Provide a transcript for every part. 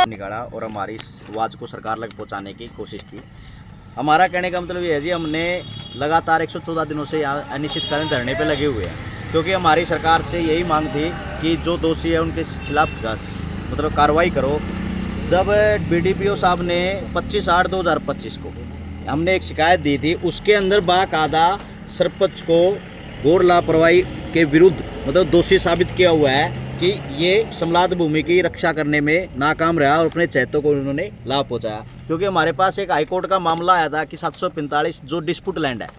निकाला और हमारी आवाज़ को सरकार तक पहुंचाने की कोशिश की। हमारा कहने का मतलब ये है जी, हमने लगातार 114 दिनों से यहाँ अनिश्चितकालीन धरने पे लगे हुए हैं, क्योंकि हमारी सरकार से यही मांग थी कि जो दोषी है उनके खिलाफ मतलब कार्रवाई करो। जब बीडीपीओ साहब ने 25/8/2025 को हमने एक शिकायत दी थी, उसके अंदर बाकायदा सरपंच को घोर लापरवाही के विरुद्ध मतलब दोषी साबित किया हुआ है कि ये समलात भूमि की रक्षा करने में नाकाम रहा और अपने चैतों को उन्होंने लाभ पहुंचाया। क्योंकि हमारे पास एक हाईकोर्ट का मामला आया था कि 745 जो डिस्प्यूट लैंड है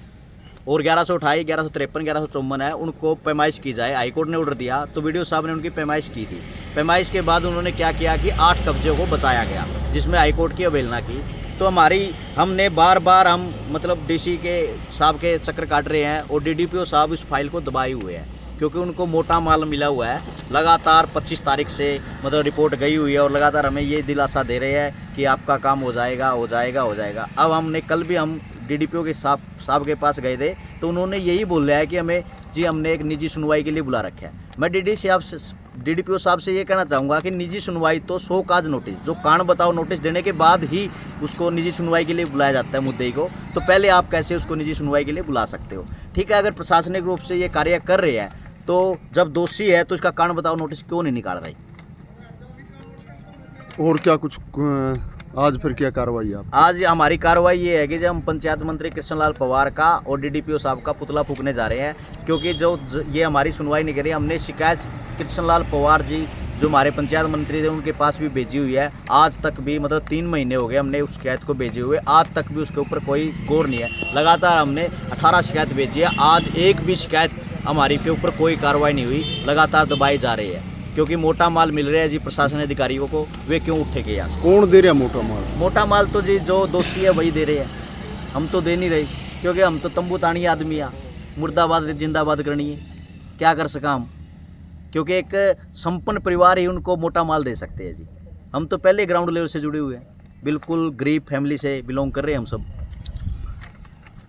और 1128, 1153, 1154 है, उनको पैमाइश की जाए। हाईकोर्ट ने ऑर्डर दिया तो वीडियो साहब ने उनकी पैमाइश की थी। पैमाइश के बाद उन्होंने क्या किया कि 8 कब्जे को बचाया गया, जिसमें हाईकोर्ट की अवहेलना की। तो हमने बार बार हम मतलब डीसी के साहब के चक्कर काट रहे हैं और डीडीपीओ साहब इस फाइल को दबाए हुए हैं, क्योंकि उनको मोटा माल मिला हुआ है। लगातार 25 तारीख से मतलब रिपोर्ट गई हुई है और लगातार हमें ये दिलासा दे रहे हैं कि आपका काम हो जाएगा, हो जाएगा, हो जाएगा। अब हमने कल भी हम डीडीपीओ के साहब के पास गए थे तो उन्होंने यही बोला है कि हमने एक निजी सुनवाई के लिए बुला रखा है। मैं डीडीपीओ साहब से ये कहना चाहूँगा कि निजी सुनवाई तो 100 काज नोटिस, जो कारण बताओ नोटिस देने के बाद ही उसको निजी सुनवाई के लिए बुलाया जाता है मुद्दे को, तो पहले आप कैसे उसको निजी सुनवाई के लिए बुला सकते हो? ठीक है, अगर प्रशासनिक रूप से ये कार्य कर रहे हैं तो जब दोषी है तो इसका कारण बताओ नोटिस क्यों नहीं निकाल रही? और क्या कुछ आज फिर क्या कार्रवाई आप? आज हमारी कार्रवाई ये है कि जब हम पंचायत मंत्री कृष्णलाल पवार का और डीडीपीओ साहब का पुतला फूकने जा रहे हैं, क्योंकि जो ये हमारी सुनवाई नहीं करी। हमने शिकायत कृष्णलाल पवार जी जो हमारे पंचायत मंत्री थे उनके पास भी भेजी हुई है। आज तक भी मतलब 3 महीने हो गए हमने उस शिकायत को भेजे हुए, आज तक भी उसके ऊपर कोई गौर नहीं है। लगातार हमने 18 शिकायत भेजी है, आज एक भी शिकायत हमारी के ऊपर कोई कार्रवाई नहीं हुई, लगातार दबाई जा रही है। क्योंकि मोटा माल मिल रहा है जी प्रशासन अधिकारियों को, वे क्यों उठेंगे यहाँ से? कौन दे रहा है मोटा माल? मोटा माल तो जी जो दोषी है वही दे रहे हैं, हम तो दे नहीं रहे, क्योंकि हम तो तंबू तानी आदमी है, मुर्दाबाद जिंदाबाद करनी है, क्या कर सका हम? क्योंकि एक संपन्न परिवार ही उनको मोटा माल दे सकते हैं जी। हम तो पहले ग्राउंड लेवल से जुड़े हुए हैं, बिल्कुल गरीब फैमिली से बिलोंग कर रहे हैं हम सब।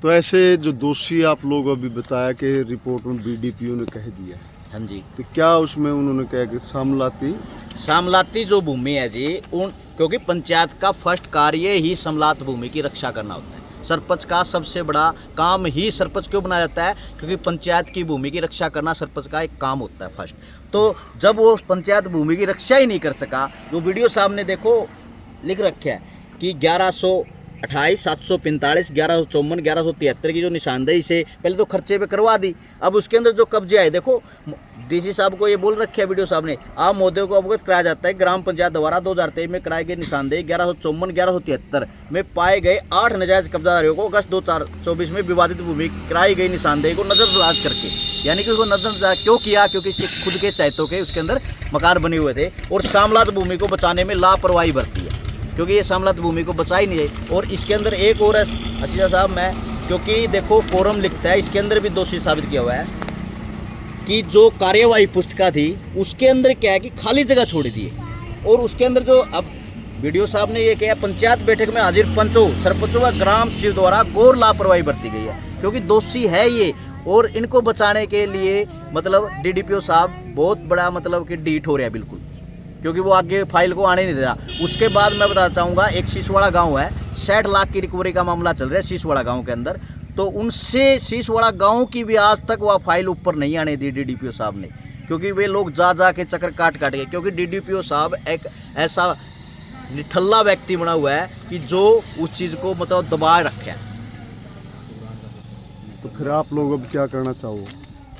तो ऐसे जो दोषी आप लोग अभी बताया कि रिपोर्ट में बीडीपीओ ने कह दिया है, हाँ जी, तो क्या उसमें उन्होंने कहा कि समलाती जो भूमि है जी क्योंकि पंचायत का फर्स्ट कार्य ही समलात भूमि की रक्षा करना होता है। सरपंच का सबसे बड़ा काम ही सरपंच क्यों बनाया जाता है? क्योंकि पंचायत की भूमि की रक्षा करना सरपंच का एक काम होता है फर्स्ट। तो जब वो पंचायत भूमि की रक्षा ही नहीं कर सका, जो वीडियो साहब ने देखो लिख रखा है कि 1128, 745, 1154, 1173 की जो निशानदेही से पहले तो खर्चे पे करवा दी। अब उसके अंदर जो कब्जे आए, देखो डीसी साहब को ये बोल रखे है वीडियो साहब ने, आप महोदय को अवगत कराया जाता है ग्राम पंचायत द्वारा 2023 में कराई गई निशानदेही 1154, 1173 में पाए गए 8 नाजायज कब्जादारियों को अगस्त 2024 में विवादित भूमि कराई गई निशानदेही को नजरअंदाज करके, यानी कि उसको नजरअंदाज क्यों किया? क्योंकि इसके खुद के चैतों के उसके अंदर मकान बने हुए थे और सामलात भूमि को बचाने में लापरवाही बरती है, क्योंकि ये सामलात भूमि को बचा ही नहीं है। और इसके अंदर एक और है अशीजा साहब, मैं क्योंकि देखो कोरम लिखता है, इसके अंदर भी दोषी साबित किया हुआ है कि जो कार्यवाही पुस्तिका थी उसके अंदर क्या है कि खाली जगह छोड़ दी है। और उसके अंदर जो अब वीडियो साहब ने ये किया, पंचायत बैठक में हाजिर पंचों, सरपंचों व ग्राम सचिव द्वारा घोर लापरवाही बरती गई है, क्योंकि दोषी है ये। और इनको बचाने के लिए मतलब डीडीपीओ साहब बहुत बड़ा मतलब कि डीट हो रहा है बिल्कुल, क्योंकि वो आगे फाइल को आने नहीं दे रहा। उसके बाद मैं बताना चाहूँगा, एक शीशवाड़ा गांव है, 60 लाख की रिकवरी का मामला चल रहा है शीशवाड़ा गांव के अंदर, तो उनसे शीशवाड़ा गांव की भी आज तक वह फाइल ऊपर नहीं आने दी डीडीपीओ साहब ने, क्योंकि वे लोग जा के चक्कर काट के, क्योंकि डीडीपीओ साहब एक ऐसा निठल्ला व्यक्ति बना हुआ है कि जो उस चीज़ को मतलब दबाए रखे। तो फिर आप लोग अब क्या करना चाहो?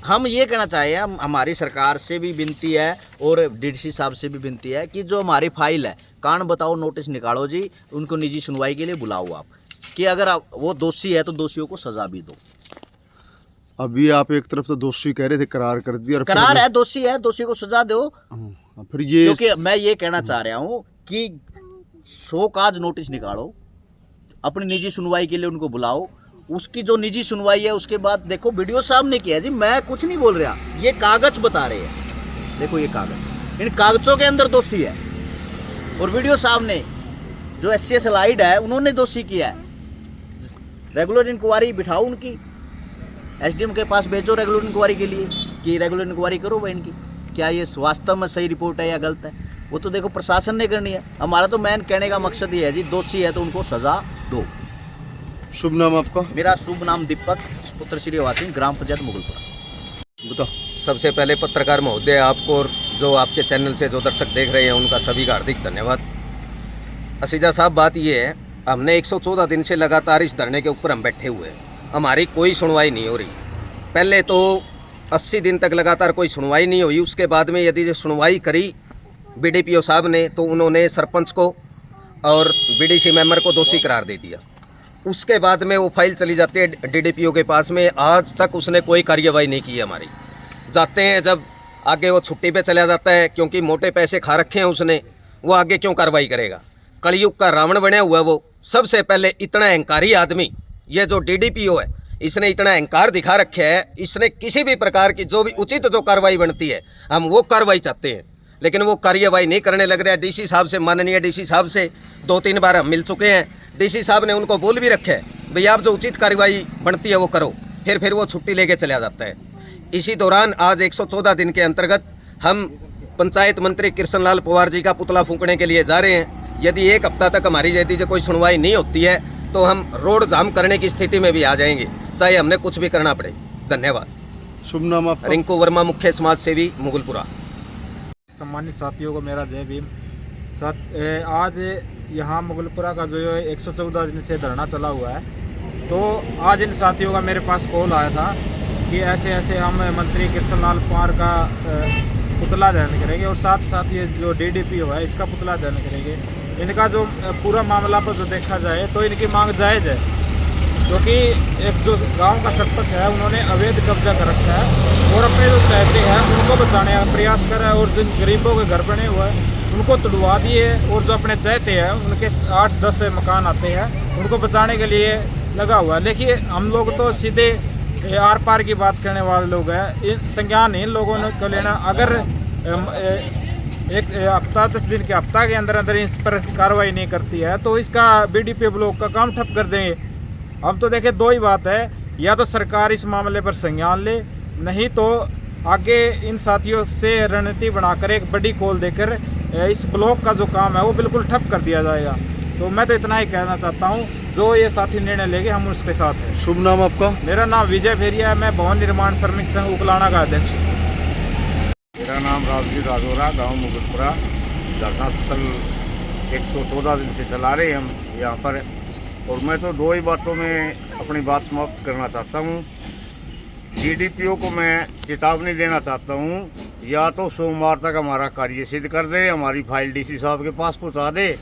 हम ये कहना चाहिए, हमारी सरकार से भी विनती है और डीसी साहब से भी विनती है कि जो हमारी फाइल है, कारण बताओ नोटिस निकालो जी, उनको निजी सुनवाई के लिए बुलाओ आप, कि अगर वो दोषी है तो दोषियों को सजा भी दो। अभी आप एक तरफ तो दोषी कह रहे थे, करार कर दिया और करार है, दोषी को सजा दो। फिर ये क्योंकि मैं ये कहना चाह रहा हूँ कि 100 काज नोटिस निकालो, अपनी निजी सुनवाई के लिए उनको बुलाओ, उसकी जो निजी सुनवाई है उसके बाद देखो। वीडियो साहब ने किया जी, मैं कुछ नहीं बोल रहा, ये कागज बता रहे हैं। देखो ये कागज, इन कागजों के अंदर दोषी है, और वीडियो साहब ने जो SCS लाइड है उन्होंने दोषी किया है। रेगुलर इंक्वायरी बिठाओ उनकी, SDM के पास भेजो रेगुलर इंक्वायरी के लिए कि रेगुलर इंक्वायरी करो भाई इनकी, क्या ये वास्तव में सही रिपोर्ट है या गलत है। वो तो देखो प्रशासन ने करनी है। हमारा तो मेन कहने का मकसद ये है जी, दोषी है तो उनको सजा दो। शुभ नाम आपका? मेरा शुभ नाम दीपक, पुत्र श्री वासिन, ग्राम पंचायत मुगलपुरा। बताओ। सबसे पहले पत्रकार महोदय आपको और जो आपके चैनल से जो दर्शक देख रहे हैं उनका सभी का हार्दिक धन्यवाद। असीजा साहब, बात ये है, हमने 114 दिन से लगातार इस धरने के ऊपर हम बैठे हुए हैं, हमारी कोई सुनवाई नहीं हो रही। पहले तो 80 दिन तक लगातार कोई सुनवाई नहीं हुई, उसके बाद में यदि जो सुनवाई करी BDPO साहब ने तो उन्होंने सरपंच को और BDC मेंबर को दोषी करार दे दिया। उसके बाद में वो फाइल चली जाती है DDPO के पास में, आज तक उसने कोई कार्यवाही नहीं की हमारी। जाते हैं जब आगे वो छुट्टी पे चला जाता है, क्योंकि मोटे पैसे खा रखे हैं उसने, वो आगे क्यों कार्रवाई करेगा। कलयुग का रावण बना हुआ है वो। सबसे पहले इतना अहंकारी आदमी, ये जो DDPO है, इसने इतना अहंकार दिखा रखा है, इसने किसी भी प्रकार की जो भी उचित जो कार्रवाई बनती है हम वो कार्रवाई चाहते हैं, लेकिन वो कार्यवाही नहीं करने लग रहा है। DC साहब से, माननीय DC साहब से 2-3 बार हम मिल चुके हैं। DC साहब ने उनको बोल भी रखे है, भैया आप जो उचित कार्रवाई बनती है वो करो, फिर वो छुट्टी लेके चला जाता है। इसी दौरान आज 114 दिन के अंतर्गत हम पंचायत मंत्री कृष्णलाल पवार जी का पुतला फूंकने के लिए जा रहे हैं। यदि 1 हफ्ता तक हमारी यदि जो कोई सुनवाई नहीं होती है तो हम रोड जाम करने की स्थिति में भी आ जाएंगे, चाहे हमने कुछ भी करना पड़े। धन्यवाद। शुभ नाम आपका? रिंकू वर्मा, मुख्य समाज सेवी, मुगलपुरा। सम्मानित साथियों को मेरा जय भीम। आज यहाँ मुगलपुरा का जो 114 दिन से धरना चला हुआ है, तो आज इन साथियों का मेरे पास कॉल आया था कि ऐसे ऐसे हम मंत्री कृष्णलाल पवार का पुतला दहन करेंगे और साथ साथ ये जो DDPO है इसका पुतला दहन करेंगे। इनका जो पूरा मामला पर जो देखा जाए तो इनकी मांग जायज़ है, क्योंकि एक जो गांव का सरपंच है उन्होंने अवैध कब्जा कर रखा है और अपने जो चाहते हैं उनको बचाने का प्रयास कर रहा है, और जिन गरीबों के घर बने हुए हैं उनको तोड़वा दिए, और जो अपने चाहते हैं उनके 8-10 मकान आते हैं उनको बचाने के लिए लगा हुआ है। देखिए हम लोग तो सीधे आर पार की बात करने वाले लोग हैं, इन संज्ञान इन लोगों ने को लेना। अगर एक हफ्ता 10 दिन के हफ्ता के अंदर अंदर इस पर कार्रवाई नहीं करती है तो इसका BDPO ब्लॉक का काम ठप कर देंगे। हम तो देखें, 2 ही बात है, या तो सरकार इस मामले पर संज्ञान ले, नहीं तो आगे इन साथियों से रणनीति बनाकर एक बड़ी कॉल देकर इस ब्लॉक का जो काम है वो बिल्कुल ठप कर दिया जाएगा। तो मैं तो इतना ही कहना चाहता हूँ, जो ये साथी निर्णय लेंगे हम उसके साथ हैं। शुभ नाम आपका? मेरा नाम विजय भेरिया है, मैं भवन निर्माण श्रमिक संघ उकलाना का अध्यक्ष। मेरा नाम राजवीर राजौरा, गांव मुगलपुरा। धरना स्थल 114 दिन से चला रहे हम यहाँ पर, और मैं तो 2 ही बातों में अपनी बात समाप्त करना चाहता हूँ। DDPO को मैं चेतावनी देना चाहता हूँ, या तो सोमवार तक हमारा कार्य सिद्ध कर दे, हमारी फाइल DC साहब के पास पहुँचा दे,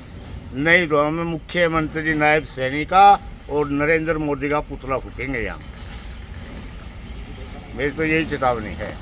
नहीं तो हमें मुख्यमंत्री नायब सैनी का और नरेंद्र मोदी का पुतला फूकेंगे यहाँ। मेरी तो यही चेतावनी है।